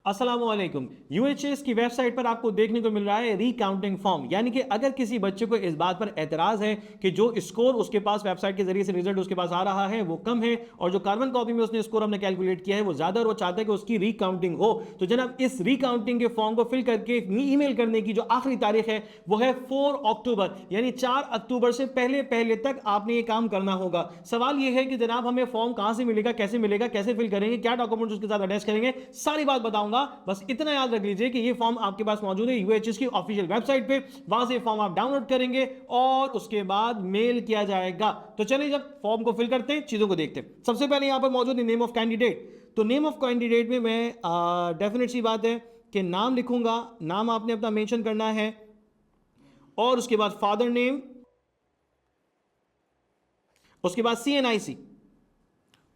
अस्सलामुअलैकुम। यूएचएस की वेबसाइट पर आपको देखने को मिल रहा है रीकाउंटिंग फॉर्म, यानी कि अगर किसी बच्चे को इस बात पर एतराज है कि जो स्कोर उसके पास वेबसाइट के जरिए से रिजल्ट उसके पास आ रहा है वो कम है और जो कार्बन कॉपी में उसने स्कोर हमने कैलकुलेट किया है वो ज्यादा, और वो चाहता है कि उसकी रीकाउंटिंग हो, तो जनाब इस रीकाउंटिंग के फॉर्म को फिल करके ईमेल करने की जो आखिरी तारीख है वो है 4 अक्टूबर, यानी 4 अक्टूबर से पहले पहले तक आपने ये काम करना होगा। सवाल ये है कि जनाब हमें फॉर्म कहां से मिलेगा, कैसे फिल करेंगे, क्या डॉक्यूमेंट उसके साथ अटैच करेंगे, सारी बात बताऊंगा। बस इतना याद रख लीजिए कि ये फॉर्म आपके पास मौजूद है यूएचएस की ऑफिशियल वेबसाइट पे, वहां से फॉर्म आप डाउनलोड करेंगे और उसके बाद मेल किया जाएगा। तो चलिए जब फॉर्म को फिल करते हैं, चीजों को देखते हैं। सबसे पहले यहां पर मौजूद है नेम ऑफ कैंडिडेट। तो नेम ऑफ कैंडिडेट में मैं डेफिनेट सी बात है कि नाम लिखूंगा, नाम आपने अपना मेंशन करना है, और उसके बाद फादर नेम, उसके बाद CNIC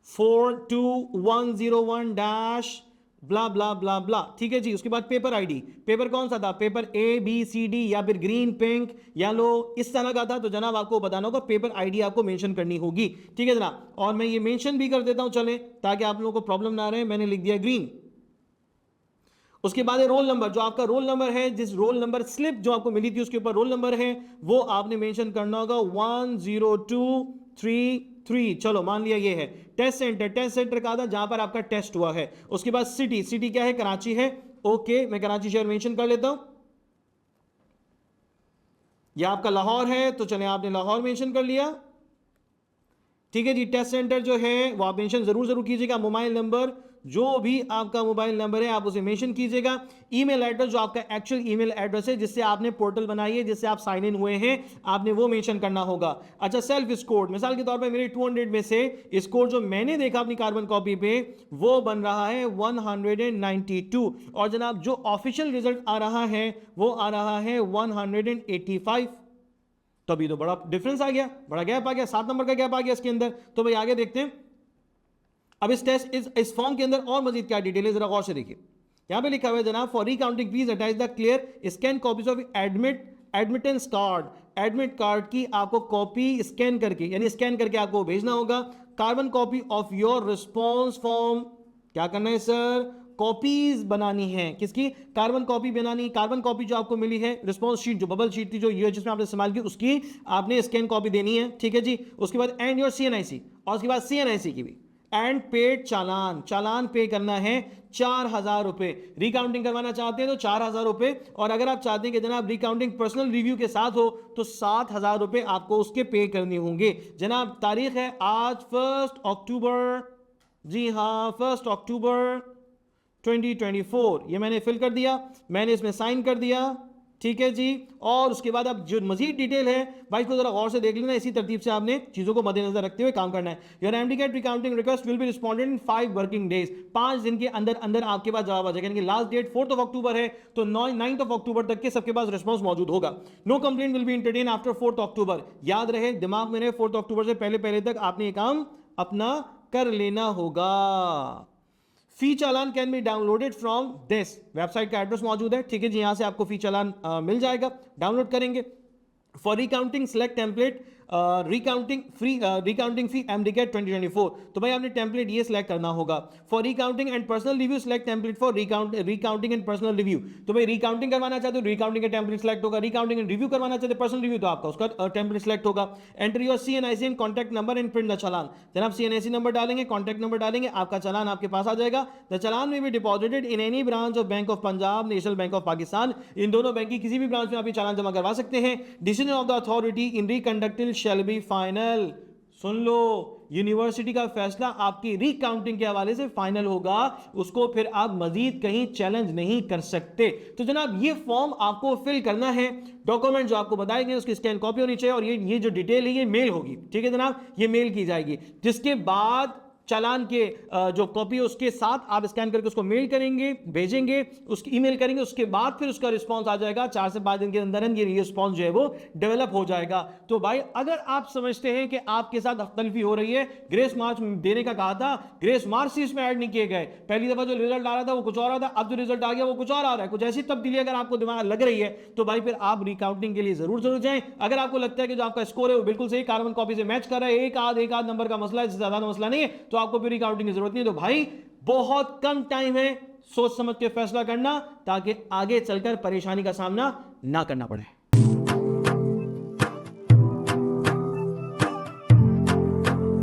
42101 डैश ब्ला ब्ला ब्ला ब्ला, ठीक है जी। उसके बाद पेपर आईडी, पेपर कौन सा था, पेपर ABCD या फिर ग्रीन, पिंक, येलो, इस तरह का था, तो जनाब आपको बताना होगा पेपर आईडी आपको मेंशन करनी होगी, ठीक है जनाब। और मैं ये मेंशन भी कर देता हूं चले, ताकि आप लोगों को प्रॉब्लम ना रहे, मैंने लिख दिया ग्रीन। उसके बाद रोल नंबर, जो आपका रोल नंबर है, जिस रोल नंबर स्लिप जो आपको मिली थी उसके ऊपर रोल नंबर है, वो आपने मेंशन करना होगा 10233। चलो मान लिया ये है। टेस्ट सेंटर कहा था जहां पर आपका टेस्ट हुआ है। उसके बाद सिटी क्या है, कराची है, ओके मैं कराची शहर मेंशन कर लेता हूं। यह आपका लाहौर है, तो चले आपने लाहौर मेंशन कर लिया, ठीक है जी। टेस्ट सेंटर जो है वो आप मेंशन जरूर कीजिएगा। मोबाइल नंबर, जो भी आपका मोबाइल नंबर है आप उसे मेंशन कीजिएगा। ईमेल एड्रेस, जो आपका एक्चुअल ईमेल एड्रेस है जिससे आपने पोर्टल बनाई है, जिससे आप साइन इन हुए हैं, आपने वो मेंशन करना होगा। अच्छा, सेल्फ स्कोर, मिसाल के तौर पे मेरे 200 में से स्कोर जो मैंने देखा अपनी कार्बन कॉपी पे वो बन रहा है 192, और जनाब जो ऑफिशियल रिजल्ट आ रहा है वो आ रहा है 185। तो अभी तो बड़ा डिफरेंस आ गया, बड़ा गैप आ गया, 7 नंबर का गैप आ गया इसके अंदर। तो भाई आगे देखते हैं। अब इस फॉर्म के अंदर और मजीद क्या डिटेल है, जरा गौर से देखिए। यहां पे लिखा हुआ है जनाब, for recounting please attach the clear scan copies of admittance card. Admit card की आपको कॉपी स्कैन करके, यानी स्कैन करके आपको भेजना होगा। Carbon copy of your response form, क्या करना है सर, कॉपीज बनानी है। किसकी, कार्बन कॉपी बनानी। कार्बन कॉपी जो आपको मिली है, रिस्पॉन्स शीट जो बबल शीट थी जो यूएचएस में आपने इस्तेमाल की, उसकी आपने स्कैन कॉपी देनी है, ठीक है जी। उसके बाद एंड योर CNIC, और उसके बाद CNIC की भी एंड पेड चालान, चालान पे करना है 4000 रुपए। रिकाउंटिंग करवाना चाहते हैं तो 4000 रुपए, और अगर आप चाहते हैं कि जनाब रिकाउंटिंग पर्सनल रिव्यू के साथ हो तो 7000 रुपए आपको उसके पे करने होंगे। जनाब तारीख है आज 1 अक्टूबर, जी हाँ 1 अक्टूबर 2024। ये मैंने फिल कर दिया, मैंने इसमें साइन कर दिया, ठीक है जी। और उसके बाद अब जो मजीद डिटेल है भाई को जरा गौर से देख लेना, इसी तरतीब से आपने चीजों को मद्देनजर रखते हुए काम करना है। Your MDCAT recounting request will be responded in 5 working days. 5 दिन के अंदर अंदर आपके पास जवाब आ जाएगा, यानी कि लास्ट डेट 4 अक्टूबर है, तो 9 अक्टूबर तक के सबके पास रिस्पॉन्स मौजूद होगा। No complaint will be entertain after 4 October. याद रहे, दिमाग में रहे, 4 अक्टूबर से पहले पहले तक आपने ये काम अपना कर लेना होगा। Fee challan can be downloaded from this, website का एड्रेस मौजूद है, ठीक है जी। यहां से आपको फी चालान मिल जाएगा, डाउनलोड करेंगे। For recounting select template recounting fee MDCAT 2024। तो भाई आपने टेम्पलेट ये सिलेक्ट करना होगा। For recounting and personal review select template for recounting and personal review. तो भाई रिकाउंटिंग करवाना चाहते हो रिकाउंटिंग का टेम्पलेट सेलेक्ट होगा, रिकाउंटिंग एंड रिव्यू करवाना चाहते हो पर्सनल रिव्यू, तो आपका उसका टेम्पलेट सेलेक्ट होगा। Enter your CNIC and contact number and print the challan. जनाब CNIC नंबर डालेंगे, कॉन्टैक्ट नंबर डालेंगे, आपका चालान आपके पास आ जाएगा। द चालान में भी deposited in any branch of bank of Punjab, national bank of Pakistan. इन दोनों बैंक की किसी भी ब्रांच में आप ये चालान जमा करवा सकते हैं। Decision of the authority in reconducting shall be final. सुन लो, यूनिवर्सिटी का फैसला आपकी रिकाउंटिंग के हवाले से फाइनल होगा, उसको फिर आप मजीद कहीं चैलेंज नहीं कर सकते। तो जनाब ये फॉर्म आपको फिल करना है, डॉक्यूमेंट जो आपको बताए गए उसकी स्कैन कॉपी होनी चाहिए, और ये जो डिटेल है ये मेल होगी, ठीक है जनाब, ये मेल की जाएगी। जिसके बाद चालान के जो कॉपी है उसके साथ आप स्कैन करके उसको मेल करेंगे, भेजेंगे, उसकी ईमेल करेंगे, उसके बाद फिर उसका रिस्पांस आ जाएगा। 4 से 5 दिन के अंदर ये रिस्पांस जो है वो डेवलप हो जाएगा। तो भाई अगर आप समझते हैं कि आपके साथ अख्तलफी हो रही है, ग्रेस मार्क्स देने का कहा था, ग्रेस मार्क्स ही इसमें ऐड नहीं किए गए। पहली दफा जो रिजल्ट आ रहा था वो कुछ और आ रहा था, अब जो रिजल्ट आ गया वो कुछ और आ रहा है, कुछ ऐसी तब्दीली अगर आपको दिमाग लग रही है तो भाई फिर आप रिकाउंटिंग के लिए जरूर जाएं। अगर आपको लगता है कि जो आपका स्कोर है वो बिल्कुल सही कार्बन कॉपी से मैच कर रहा है, एक आध नंबर का मसला है, ज्यादा मसला नहीं है, तो आपको फिर रिकाउंटिंग की जरूरत नहीं है। तो भाई बहुत कम टाइम है, सोच समझ के फैसला करना ताकि आगे चलकर परेशानी का सामना ना करना पड़े।